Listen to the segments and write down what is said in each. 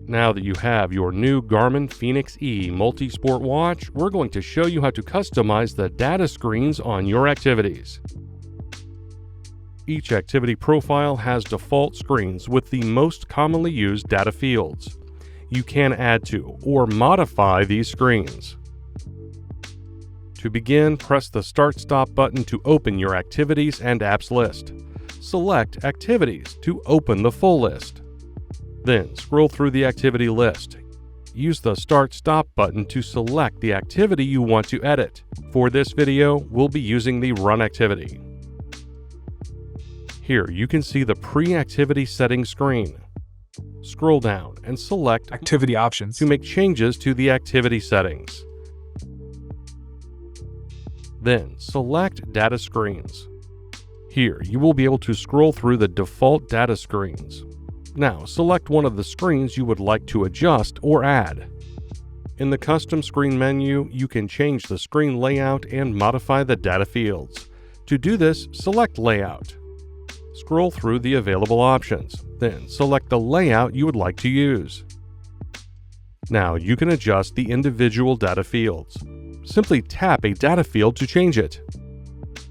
Now that you have your new Garmin fēnix E multi-sport watch, we're going to show you how to customize the data screens on your activities. Each activity profile has default screens with the most commonly used data fields. You can add to or modify these screens. To begin, press the Start/Stop button to open your activities and apps list. Select Activities to open the full list. Then scroll through the activity list. Use the Start/Stop button to select the activity you want to edit. For this video, we'll be using the Run activity. Here you can see the pre-activity settings screen. Scroll down and select Activity Options to make changes to the activity settings. Then select Data Screens. Here you will be able to scroll through the default data screens. Now select one of the screens you would like to adjust or add. In the Custom Screen menu, you can change the screen layout and modify the data fields. To do this, select Layout. Scroll through the available options, then select the layout you would like to use. Now you can adjust the individual data fields. Simply tap a data field to change it.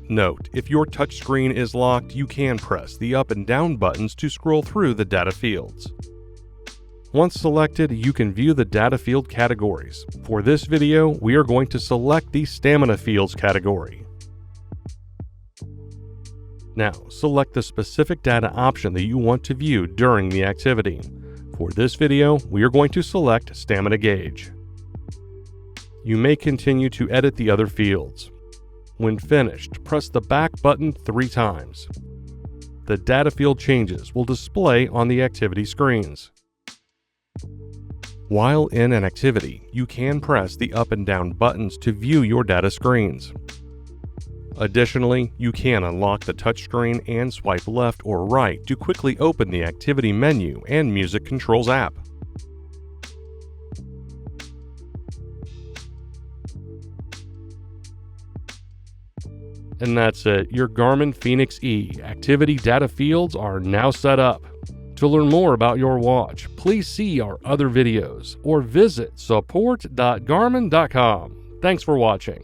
Note, if your touchscreen is locked, you can press the up and down buttons to scroll through the data fields. Once selected, you can view the data field categories. For this video, we are going to select the Stamina Fields category. Now, select the specific data option that you want to view during the activity. For this video, we are going to select Stamina Gauge. You may continue to edit the other fields. When finished, press the back button 3 times. The data field changes will display on the activity screens. While in an activity, you can press the up and down buttons to view your data screens. Additionally, you can unlock the touchscreen and swipe left or right to quickly open the activity menu and music controls app. And that's it. Your Garmin fēnix E activity data fields are now set up. To learn more about your watch, please see our other videos or visit support.garmin.com. Thanks for watching.